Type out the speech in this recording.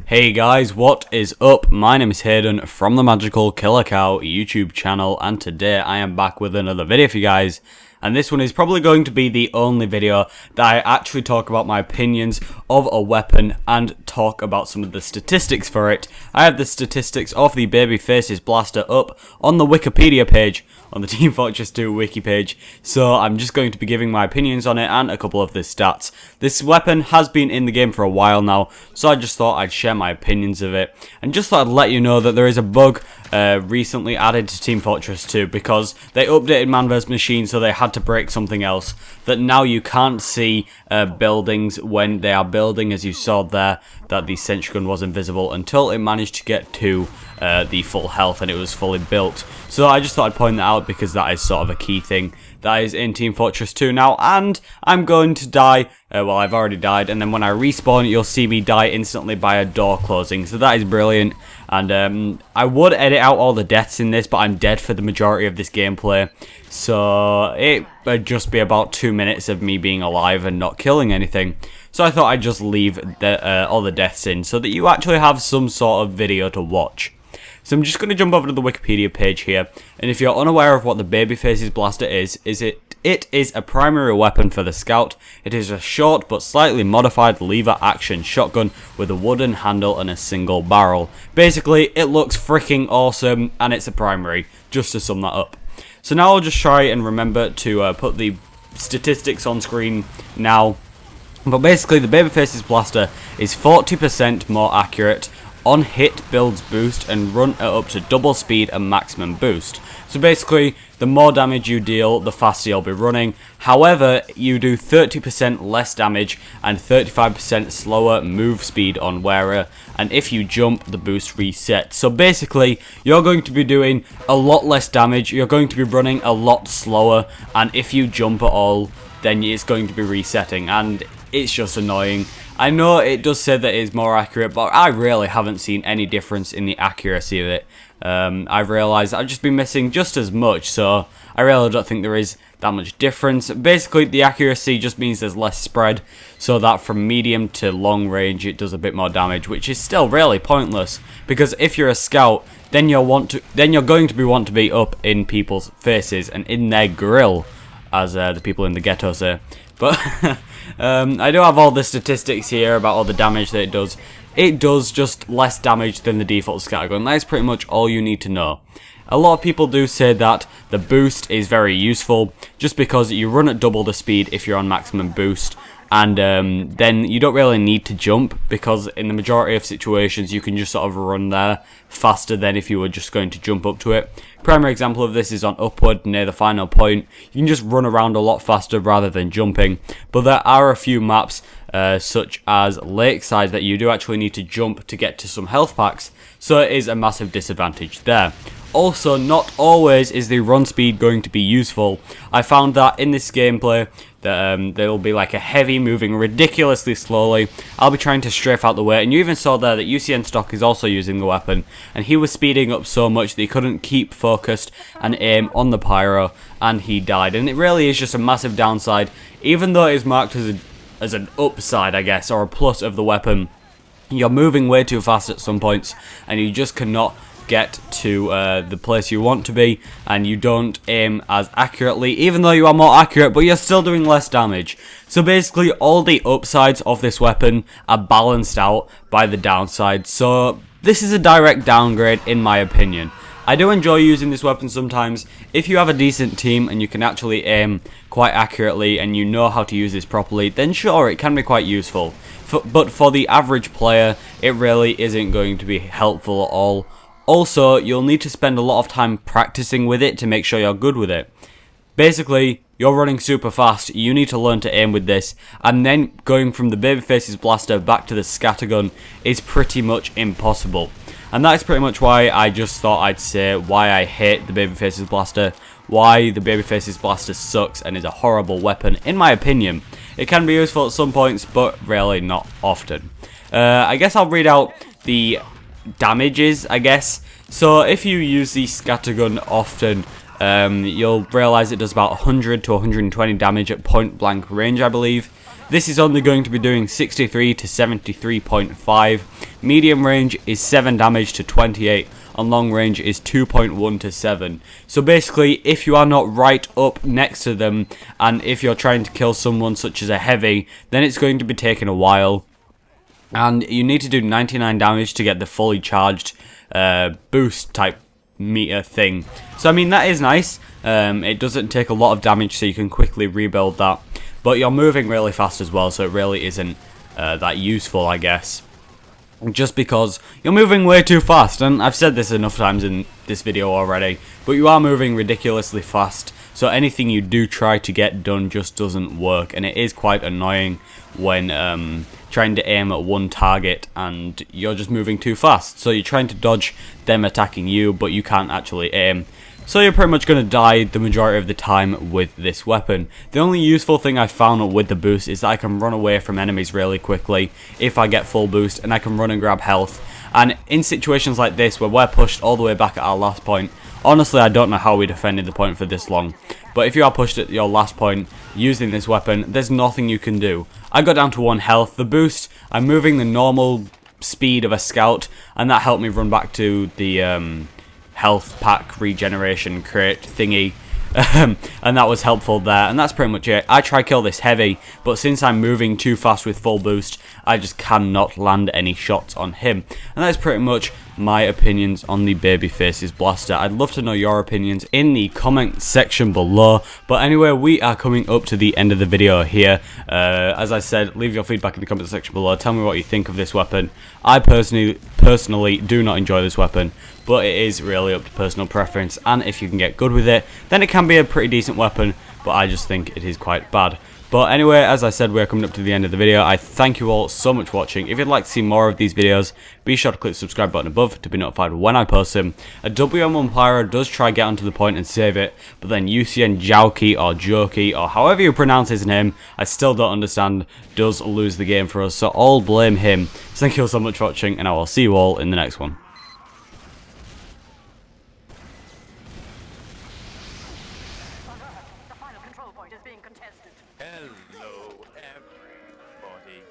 Hey guys, what is up? My name is Hayden from the Magical Killer Cow YouTube channel, and today I am back with another video for you guys. And this one is probably going to be the only video that I actually talk about my opinions of a weapon and talk about some of the statistics for it. I have the statistics of the Baby Faces Blaster up on the Wikipedia page, on the Team Fortress 2 wiki page, so I'm just going to be giving my opinions on it and a couple of the stats. This weapon has been in the game for a while now, so I just thought I'd share my opinions of it, and just thought I'd let you know that there is a bug recently added to Team Fortress 2 because they updated Man vs Machine, so they had to break something else, that now you can't see buildings when they are building, as you saw there, that the sentry gun was invisible until it managed to get to the full health and it was fully built. So I just thought I'd point that out because that is sort of a key thing that is in Team Fortress 2 now, and I'm going to die, well, I've already died, and then when I respawn you'll see me die instantly by a door closing, so that is brilliant. And I would edit out all the deaths in this, but I'm dead for the majority of this gameplay, so it would just be about 2 minutes of me being alive and not killing anything. So I thought I'd just leave all the deaths in so that you actually have some sort of video to watch. So I'm just going to jump over to the Wikipedia page here, and if you're unaware of what the Baby Faces Blaster is it is a primary weapon for the Scout. It is a short but slightly modified lever action shotgun with a wooden handle and a single barrel. Basically, it looks freaking awesome, and it's a primary, just to sum that up. So now I'll just try and remember to put the statistics on screen now. But basically, the Baby Faces Blaster is 40% more accurate, on hit builds boost, and run at up to double speed and maximum boost. So basically, the more damage you deal, the faster you'll be running. However, you do 30% less damage and 35% slower move speed on wearer, and if you jump, the boost resets. So basically, you're going to be doing a lot less damage, you're going to be running a lot slower, and if you jump at all, then it's going to be resetting, and it's just annoying. I know it does say that it's more accurate, but I really haven't seen any difference in the accuracy of it. I've realised I've just been missing just as much, so I really don't think there is that much difference. Basically, the accuracy just means there's less spread, so that from medium to long range it does a bit more damage, which is still really pointless, because if you're a scout, then you're going to want to be up in people's faces and in their grill, as the people in the ghetto say. But I do have all the statistics here about all the damage that it does. It does just less damage than the default scattergun. That is pretty much all you need to know. A lot of people do say that the boost is very useful, just because you run at double the speed if you're on maximum boost, and then you don't really need to jump, because in the majority of situations you can just sort of run there faster than if you were just going to jump up to it. Primary example of this is on Upward, near the final point. You can just run around a lot faster rather than jumping, but there are a few maps such as Lakeside that you do actually need to jump to get to some health packs, so it is a massive disadvantage there. Also, not always is the run speed going to be useful. I found that in this gameplay that there will be like a heavy moving ridiculously slowly. I'll be trying to strafe out the way, and you even saw there that UCN Stock is also using the weapon, and he was speeding up so much that he couldn't keep focused and aim on the pyro, and he died. And it really is just a massive downside, even though it is marked as an upside, I guess, or a plus of the weapon. You're moving way too fast at some points, and you just cannot get to the place you want to be, and you don't aim as accurately, even though you are more accurate, but you're still doing less damage. So basically, all the upsides of this weapon are balanced out by the downsides, so this is a direct downgrade in my opinion. I do enjoy using this weapon sometimes. If you have a decent team and you can actually aim quite accurately and you know how to use this properly, then sure, it can be quite useful. But for the average player, it really isn't going to be helpful at all. Also, you'll need to spend a lot of time practicing with it to make sure you're good with it. Basically, you're running super fast, you need to learn to aim with this, and then going from the Baby Faces Blaster back to the scattergun is pretty much impossible. And that is pretty much why I just thought I'd say why I hate the Baby Faces Blaster, why the Baby Faces Blaster sucks and is a horrible weapon, in my opinion. It can be useful at some points, but really not often. I guess I'll read out the damages, I guess. So if you use the scattergun often, you'll realise it does about 100 to 120 damage at point blank range, I believe. this is only going to be doing 63 to 73.5. Medium range is 7 damage to 28, and long range is 2.1 to 7. So basically, if you are not right up next to them, and if you're trying to kill someone such as a heavy, then it's going to be taking a while. And you need to do 99 damage to get the fully charged boost type meter thing. So I mean, that is nice. It doesn't take a lot of damage, so you can quickly rebuild that. But you're moving really fast as well, so it really isn't that useful, I guess. Just because you're moving way too fast, and I've said this enough times in this video already, but you are moving ridiculously fast, so anything you do try to get done just doesn't work, and it is quite annoying when trying to aim at one target and you're just moving too fast. So you're trying to dodge them attacking you, but you can't actually aim. So you're pretty much going to die the majority of the time with this weapon. The only useful thing I found with the boost is that I can run away from enemies really quickly if I get full boost, and I can run and grab health. And in situations like this where we're pushed all the way back at our last point, honestly I don't know how we defended the point for this long. But if you are pushed at your last point using this weapon, there's nothing you can do. I got down to 1 health. The boost, I'm moving the normal speed of a scout, and that helped me run back to the health pack regeneration crate thingy, and that was helpful there, and that's pretty much it. I try kill this heavy, but since I'm moving too fast with full boost, I just cannot land any shots on him. And that's pretty much my opinions on the Babyface's blaster. I'd love to know your opinions in the comment section below. But anyway, we are coming up to the end of the video here. As I said, leave your feedback in the comment section below. Tell me what you think of this weapon. I personally do not enjoy this weapon, but it is really up to personal preference, and if you can get good with it, then it can be a pretty decent weapon, but I just think it is quite bad. But anyway, as I said, we're coming up to the end of the video. I thank you all so much for watching. If you'd like to see more of these videos, be sure to click the subscribe button above to be notified when I post them. A WM1 Pyro does try get onto the point and save it, but then Yucien Jauki or Joki, or however you pronounce his name, I still don't understand, does lose the game for us, so all blame him. So thank you all so much for watching, and I will see you all in the next one. Is being contested. Hello, everybody.